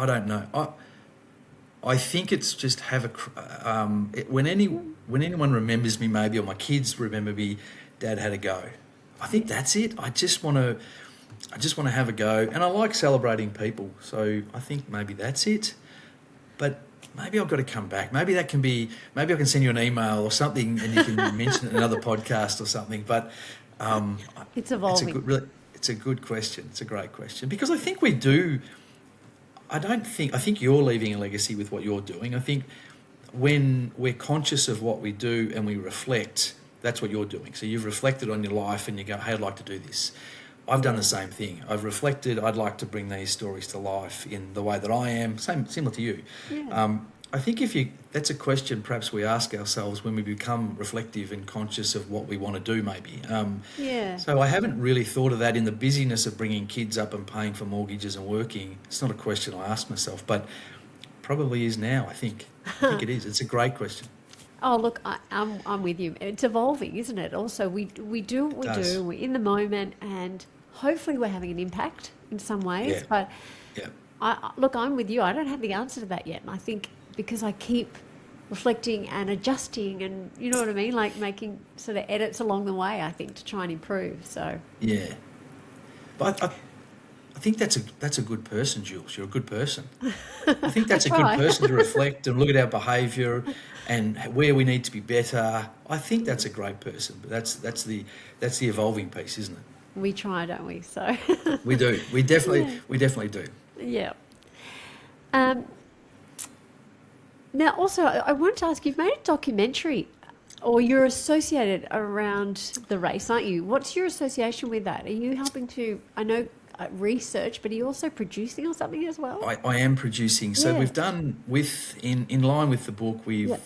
don't know. I think it's just when anyone remembers me, maybe, or my kids remember me, Dad had a go. I think that's it. I just want to have a go, and I like celebrating people. So I think maybe that's it. But maybe I've got to come back. Maybe I can send you an email or something, and you can mention it in another podcast or something. But it's evolving. It's a good question. It's a great question, because I think we do. I think you're leaving a legacy with what you're doing. I think when we're conscious of what we do and we reflect, that's what you're doing. So you've reflected on your life and you go, hey, I'd like to do this. I've done the same thing. I've reflected, I'd like to bring these stories to life in the way that I am, similar to you. Yeah. I think that's a question perhaps we ask ourselves when we become reflective and conscious of what we want to do, maybe. So I haven't really thought of that in the busyness of bringing kids up and paying for mortgages and working. It's not a question I ask myself, but probably is now, I think. I think it is. It's a great question. Oh, look, I'm with you. It's evolving, isn't it? Also, we do what we do. We're in the moment, and hopefully we're having an impact in some ways. Yeah. But I'm with you. I don't have the answer to that yet. And I think because I keep reflecting and adjusting, and you know what I mean, like making sort of edits along the way, I think, to try and improve. So yeah, but I think that's a good person, Jules. You're a good person. I think that's a good person to reflect and look at our behaviour and where we need to be better. I think that's a great person, but that's the evolving piece, isn't it? We try, don't we? So we do. We definitely do. Yeah. Now, also, I wanted to ask, you've made a documentary, or you're associated around the race, aren't you? What's your association with that? Are you helping to, I know research, but are you also producing or something as well? I am producing. So Yeah. we've done in line with the book. Yeah.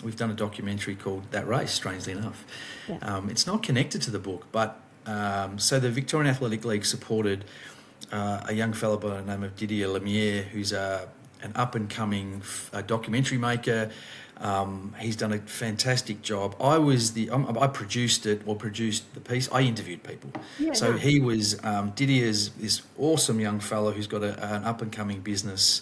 We've done a documentary called That Race. Strangely enough, Yeah. it's not connected to the book, but so the Victorian Athletic League supported a young fellow by the name of Didier Lemieux, who's an up and coming documentary maker. He's done a fantastic job. I produced the piece. I interviewed people. Yeah, So nice. he was, Didier's this awesome young fellow who's got an up and coming business,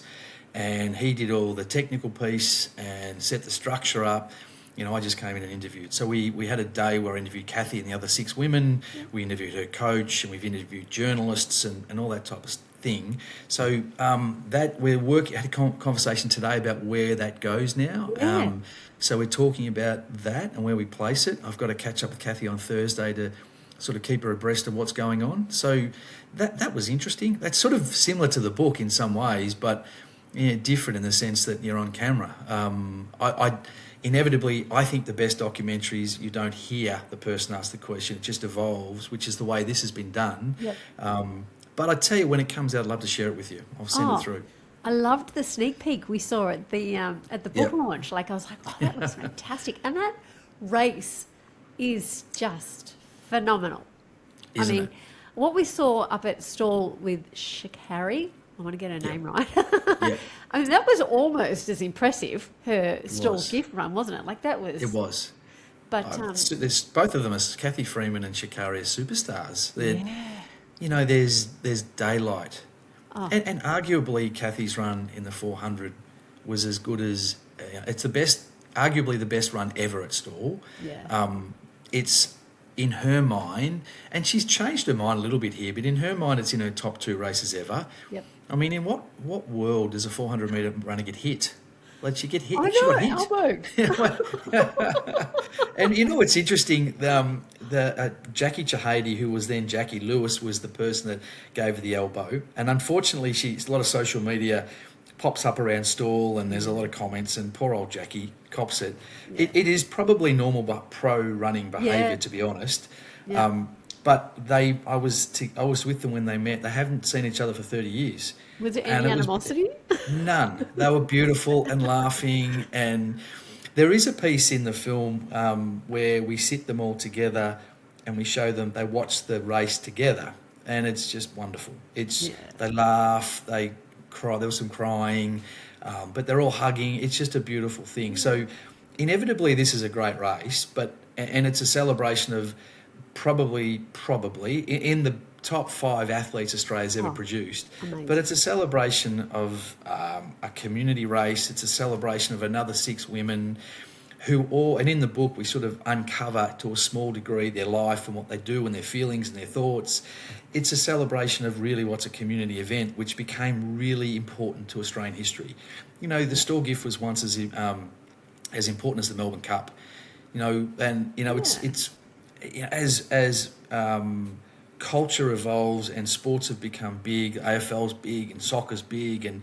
and he did all the technical piece and set the structure up. I just came in and interviewed. So we had a day where I interviewed Kathy and the other 6 women. We interviewed her coach, and we've interviewed journalists and all that type of thing. So that had a conversation today about where that goes now. Yeah. So we're talking about that and where we place it. I've got to catch up with Kathy on Thursday to sort of keep her abreast of what's going on. So that was interesting. That's sort of similar to the book in some ways, but different in the sense that you're on camera. Inevitably, I think the best documentaries, you don't hear the person ask the question, it just evolves, which is the way this has been done. Yep. But I tell you, when it comes out, I'd love to share it with you. I'll send it through. I loved the sneak peek we saw at the book Yep. launch. Like, I was like, oh, that looks fantastic. And that race is just phenomenal. Isn't it? What we saw up at stall with Shikari, I want to get her name right. Yep. I mean, that was almost as impressive, her stall was. gift run, wasn't it? Like, that was... It was. But, There's both of them, as Kathy Freeman and Shikari, are superstars. yeah. There's daylight. Oh. And arguably, Kathy's run in the 400 was as good as... it's arguably the best run ever at stall. Yeah. It's in her mind, and she's changed her mind a little bit here, but in her mind, it's in her top 2 races ever. Yep. I mean, in what world does a 400 metre runner get hit? Like, she get hit. I She got know, hit. elbow. And it's interesting. Jackie Chahady, who was then Jackie Lewis, was the person that gave her the elbow. And unfortunately, a lot of social media pops up around stall, and there's a lot of comments. And poor old Jackie cops it. Yeah. It is probably normal, but pro running behaviour, Yeah. to be honest. Yeah. But I was with them when they met. They haven't seen each other for 30 years. Was there And any it was- animosity? None. They were beautiful and laughing. And there is a piece in the film where we sit them all together and we show them, they watch the race together. And it's just wonderful. They laugh, they cry. There was some crying, but they're all hugging. It's just a beautiful thing. So inevitably, this is a great race, and it's a celebration of probably in the top 5 athletes Australia's ever produced. Amazing. But it's a celebration of a community race. It's a celebration of another 6 women and in the book we sort of uncover to a small degree their life and what they do and their feelings and their thoughts. It's a celebration of really what's a community event, which became really important to Australian history. The Stall Gift was once as important as the Melbourne Cup. It's as culture evolves and sports have become big, AFL's big and soccer's big, and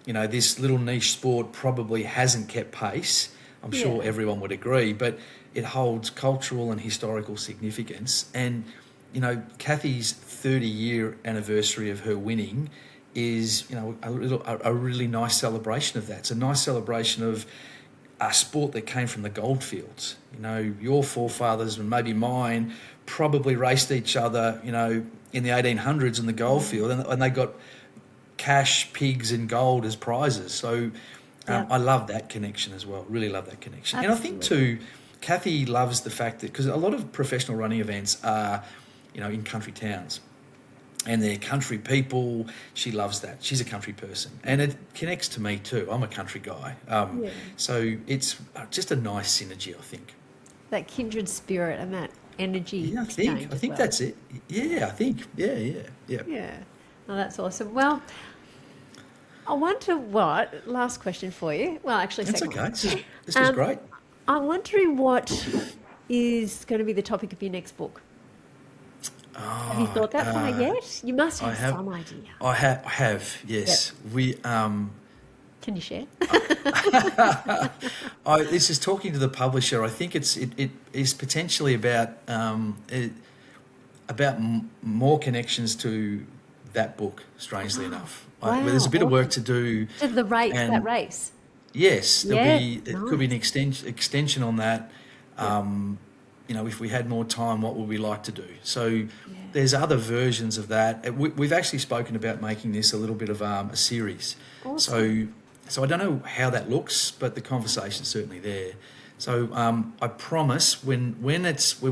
this little niche sport probably hasn't kept pace. I'm sure everyone would agree, but it holds cultural and historical significance. And Kathy's 30-year anniversary of her winning is a really nice celebration of that. It's a nice celebration of a sport that came from the goldfields. Your forefathers and maybe mine probably raced each other, in the 1800s in the goldfield, and they got cash, pigs, and gold as prizes. So I love that connection as well. Really love that connection. Absolutely. And I think too, Kathy loves the fact that, because a lot of professional running events are, in country towns. And they're country people. She loves that. She's a country person. And it connects to me too. I'm a country guy. So it's just a nice synergy, I think. That kindred spirit and that energy. Yeah, I exchange think as well. that's it. Yeah, I think. Yeah. Yeah. Oh, that's awesome. Well, I wonder last question for you. Well, actually, That's second okay. one. This was great. I'm wondering what is going to be the topic of your next book. Have you thought that far yet? You must have some idea. I have, yes. We Can you share? this is talking to the publisher. I think it is potentially about more connections to that book, strangely enough. Wow, There's a bit of work awesome. to do. So the race, that And race. yes, Yeah, there could be an nice. extension on that. Yeah, If we had more time, what would we like to do? So yeah. there's other versions of that. We've actually spoken about making this a little bit of a series. Awesome. So I don't know how that looks, but the conversation's certainly there. So I promise when we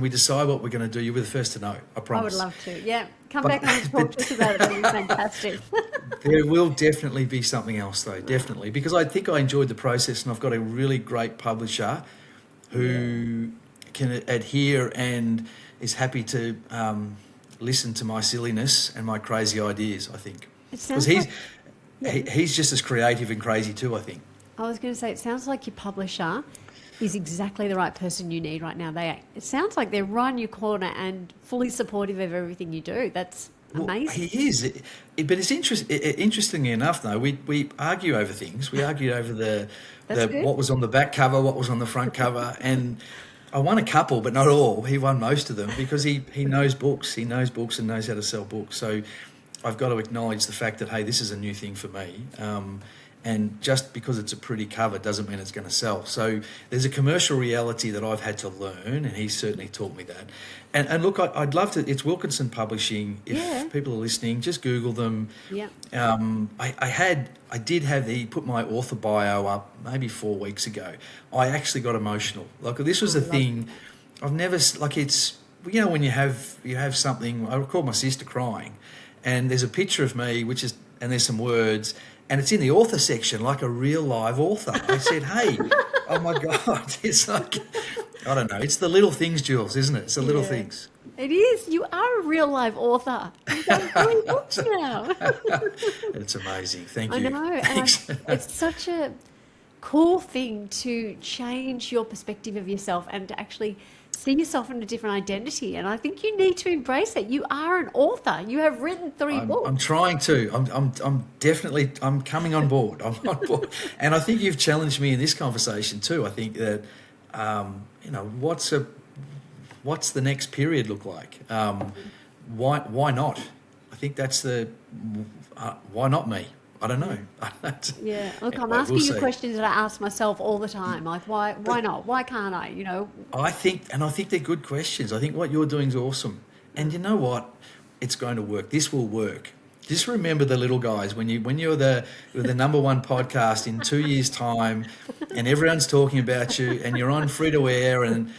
decide what we're going to do, you'll be the first to know. I I would promise. love to. Yeah. Come But, back on and talk but to us about it. That'd be fantastic. there will definitely be something else, though, definitely, because I think I enjoyed the process, and I've got a really great publisher who can adhere and is happy to listen to my silliness and my crazy ideas, I think. It Because sounds like, yeah. he's just as creative and crazy too, I think. I was going to say, it sounds like your publisher is exactly the right person you need right now. It sounds like they're right in your corner and fully supportive of everything you do. That's Well, amazing. he is. But it's interestingly enough, though, we argue over things. We argued over That's good. what was on the back cover, what was on the front cover, and I won a couple, but not all. He won most of them because he knows books. He knows books and knows how to sell books. So I've got to acknowledge the fact that, hey, this is a new thing for me. And just because it's a pretty cover doesn't mean it's going to sell. So there's a commercial reality that I've had to learn, and he's certainly taught me that. And look, I'd love to. It's Wilkinson Publishing. If Yeah. people are listening, just Google them. Yeah. I did have he put my author bio up maybe 4 weeks ago. I actually got emotional. Like this was I a love thing. I've never like it's when you have something. I recall my sister crying, and there's a picture of me and there's some words. And it's in the author section, like a real live author. I said, hey, oh my God. It's like, I don't know. It's the little things, Jules, isn't it? It's the little Yeah. things. It is. You are a real live author. You've done 3 books now. It's amazing. Thank I you. know. And Thanks. it's such a cool thing to change your perspective of yourself and to actually see yourself in a different identity. And I think you need to embrace it. You are an author. You have written 3 books. I'm trying to. I'm definitely. I'm coming on board. I'm on board, and I think you've challenged me in this conversation too. I think that, what's the next period look like? Why not? I think that's why not me? I don't know. Yeah, look, I'm Anyway, asking we'll you see. questions that I ask myself all the time. Like, why not? Why can't I? I think they're good questions. I think what you're doing is awesome. And you know what? It's going to work. This will work. Just remember the little guys when you're the number one podcast in 2 years' time, and everyone's talking about you, and you're on free to air, and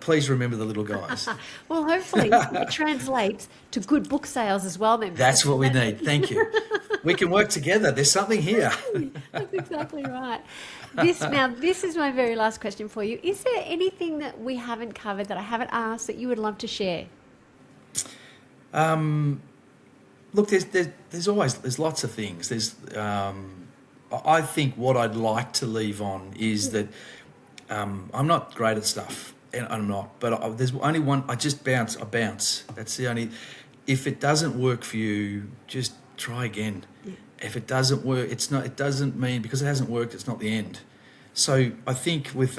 please remember the little guys. Well, hopefully it translates to good book sales as well. Then That's what we need. Thank you. We can work together. There's something here. That's exactly right. This is my very last question for you. Is there anything that we haven't covered that I haven't asked that you would love to share? Look, there's lots of things. I think what I'd like to leave on is that I'm not great at stuff, and I'm not. But there's only one. I bounce. That's the only. If it doesn't work for you, just try again. Yeah. If it doesn't work, it's not. It doesn't mean because it hasn't worked, it's not the end. So I think with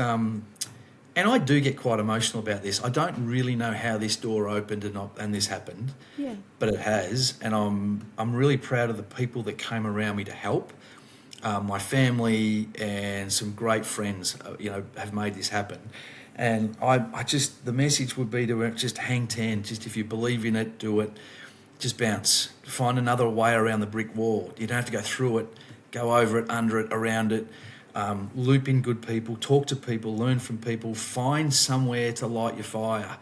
and I do get quite emotional about this. I don't really know how this door opened and this happened. Yeah. But it has, and I'm really proud of the people that came around me to help. My family and some great friends, have made this happen. And I just the message would be to just hang 10. Just if you believe in it, do it. Just bounce. Find another way around the brick wall. You don't have to go through it. Go over it, under it, around it. Loop in good people. Talk to people. Learn from people. Find somewhere to light your fire.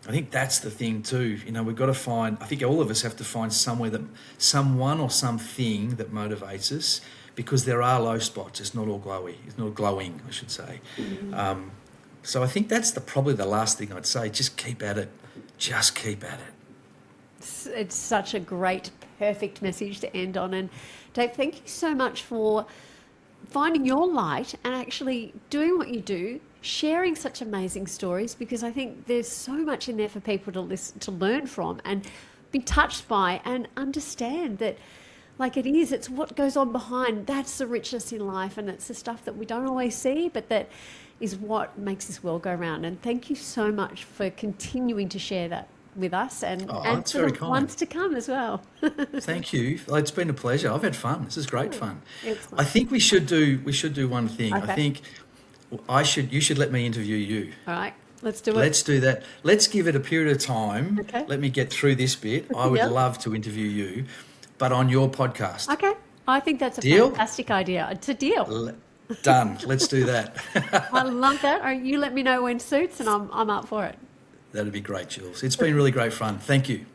I think that's the thing too. We've got to find. I think all of us have to find someone or something that motivates us, because there are low spots. It's not all glowy. It's not glowing, I should say. Mm-hmm. So I think that's probably the last thing I'd say. Just keep at it. Just keep at it. It's such a great, perfect message to end on. And Dave, thank you so much for finding your light and actually doing what you do, sharing such amazing stories, because I think there's so much in there for people to listen, to learn from and be touched by and understand that, like it's what goes on behind. That's the richness in life, and it's the stuff that we don't always see, but that is what makes this world go round. And thank you so much for continuing to share that. with us and, Oh, and that's for very the kind. ones to come as well. Thank you. It's been a pleasure. I've had fun. This is great fun. Excellent. I think we should do one thing. I Okay. think you should let me interview you. All right, let's do it. Let's do that. Let's give it a period of time. Okay. Let me get through this bit. I would Yep. love to interview you, but on your podcast. Okay, I think that's a Deal? fantastic idea. It's a deal. Done. Let's do that. I love that. All right, you let me know when suits, and I'm up for it. That'd be great, Jules. It's been really great fun. Thank you.